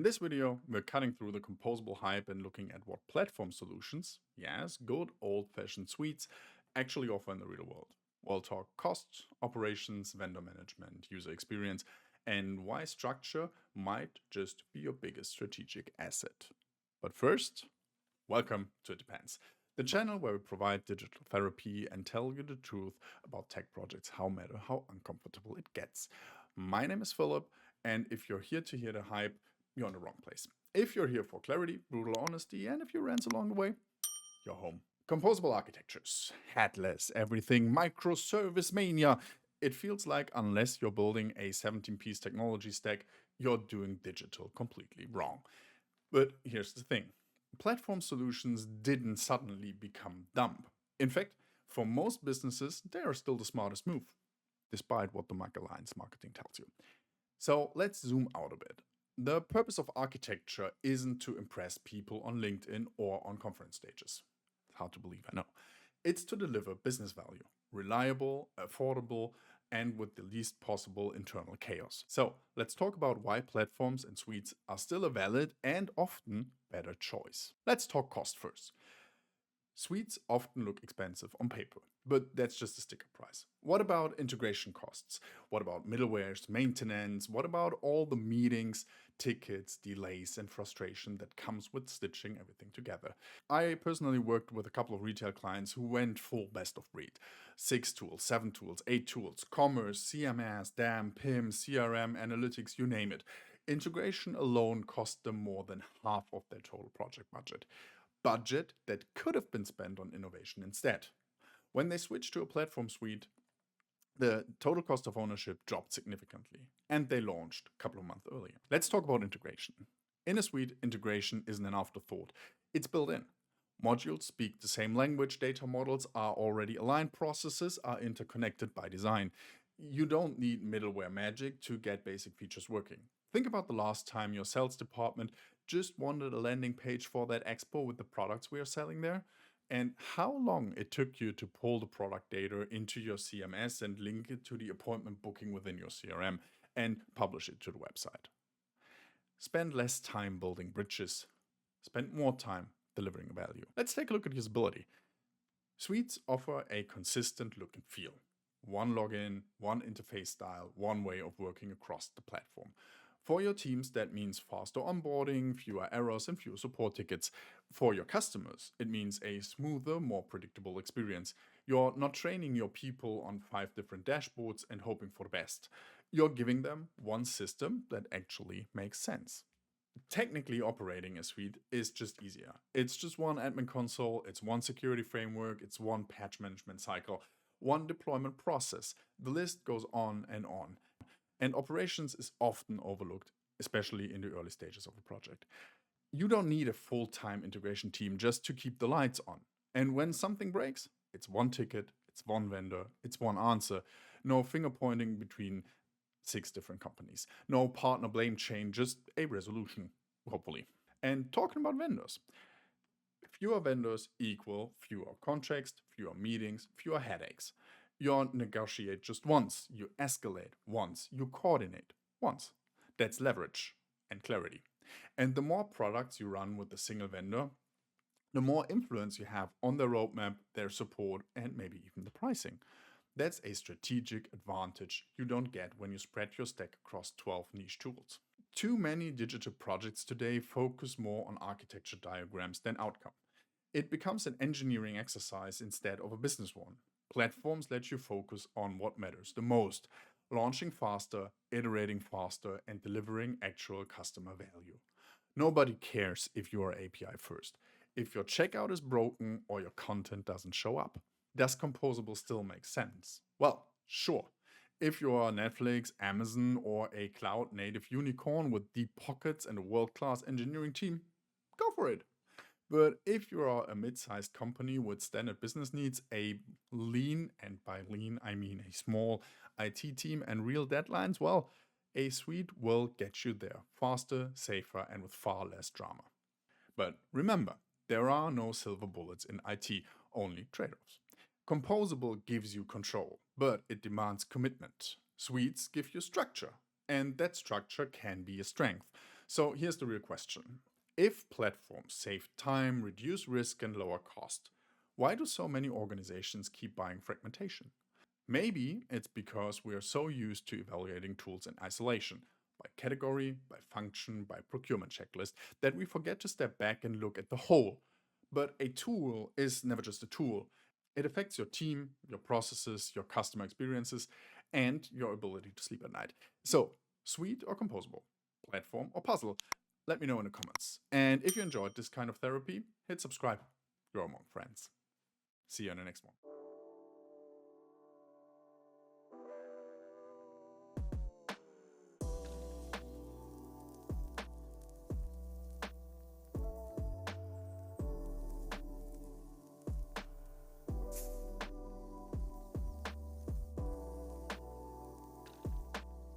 In this video, we're cutting through the composable hype and looking at what platform solutions, yes, good old-fashioned suites, actually offer in the real world. We'll talk costs, operations, vendor management, user experience, and why structure might just be your biggest strategic asset. But first, welcome to It Depends, the channel where we provide digital therapy and tell you the truth about tech projects, how matter, how uncomfortable it gets. My name is Philip, and if you're here to hear the hype, you're in the wrong place. If you're here for clarity, brutal honesty, and a few rants along the way, you're home. Composable architectures, headless, everything, microservice mania. It feels like unless you're building a 17-piece technology stack, you're doing digital completely wrong. But here's the thing. Platform solutions didn't suddenly become dumb. In fact, for most businesses, they are still the smartest move, despite what the Alliance marketing tells you. So let's zoom out a bit. The purpose of architecture isn't to impress people on LinkedIn or on conference stages. It's hard to believe, I know. It's to deliver business value, reliable, affordable, and with the least possible internal chaos. So let's talk about why platforms and suites are still a valid and often better choice. Let's talk cost first. Suites often look expensive on paper, but that's just a sticker price. What about integration costs? What about middlewares, maintenance? What about all the meetings, tickets, delays, and frustration that comes with stitching everything together? I personally worked with a couple of retail clients who went full best of breed. 6 tools, 7 tools, 8 tools, commerce, CMS, DAM, PIM, CRM, analytics, you name it. Integration alone cost them more than half of their total project budget that could have been spent on innovation instead. When they switched to a platform suite, the total cost of ownership dropped significantly, and they launched a couple of months earlier. Let's talk about integration. In a suite, integration isn't an afterthought. It's built in. Modules speak the same language, data models are already aligned, processes are interconnected by design. You don't need middleware magic to get basic features working. Think about the last time your sales department just wanted a landing page for that expo with the products we are selling there, and how long it took you to pull the product data into your CMS and link it to the appointment booking within your CRM and publish it to the website. Spend less time building bridges. Spend more time delivering value. Let's take a look at usability. Suites offer a consistent look and feel. One login, one interface style, one way of working across the platform. For your teams, that means faster onboarding, fewer errors, and fewer support tickets. For your customers, it means a smoother, more predictable experience. You're not training your people on 5 different dashboards and hoping for the best. You're giving them one system that actually makes sense. Technically, operating a suite is just easier. It's just one admin console, it's one security framework, it's one patch management cycle, one deployment process. The list goes on. And operations is often overlooked, especially in the early stages of a project. You don't need a full-time integration team just to keep the lights on. And when something breaks, it's one ticket, it's one vendor, it's one answer. No finger pointing between 6 different companies. No partner blame chain, just a resolution, hopefully. And talking about vendors. Fewer vendors equal fewer contracts, fewer meetings, fewer headaches. You negotiate just once, you escalate once, you coordinate once. That's leverage and clarity. And the more products you run with a single vendor, the more influence you have on their roadmap, their support, and maybe even the pricing. That's a strategic advantage you don't get when you spread your stack across 12 niche tools. Too many digital projects today focus more on architecture diagrams than outcome. It becomes an engineering exercise instead of a business one. Platforms let you focus on what matters the most, launching faster, iterating faster, and delivering actual customer value. Nobody cares if you are API first, if your checkout is broken or your content doesn't show up. Does Composable still make sense? Well, sure. If you are Netflix, Amazon, or a cloud-native unicorn with deep pockets and a world-class engineering team, go for it. But if you are a mid-sized company with standard business needs, a lean, and by lean I mean a small IT team and real deadlines, well, a suite will get you there faster, safer, and with far less drama. But remember, there are no silver bullets in IT, only trade-offs. Composable gives you control, but it demands commitment. Suites give you structure, and that structure can be a strength. So here's the real question. If platforms save time, reduce risk, and lower cost, why do so many organizations keep buying fragmentation? Maybe it's because we are so used to evaluating tools in isolation, by category, by function, by procurement checklist, that we forget to step back and look at the whole. But a tool is never just a tool. It affects your team, your processes, your customer experiences, and your ability to sleep at night. So, suite or composable, platform or puzzle? Let me know in the comments. And if you enjoyed this kind of therapy, hit subscribe. Grow among friends. See you in the next one.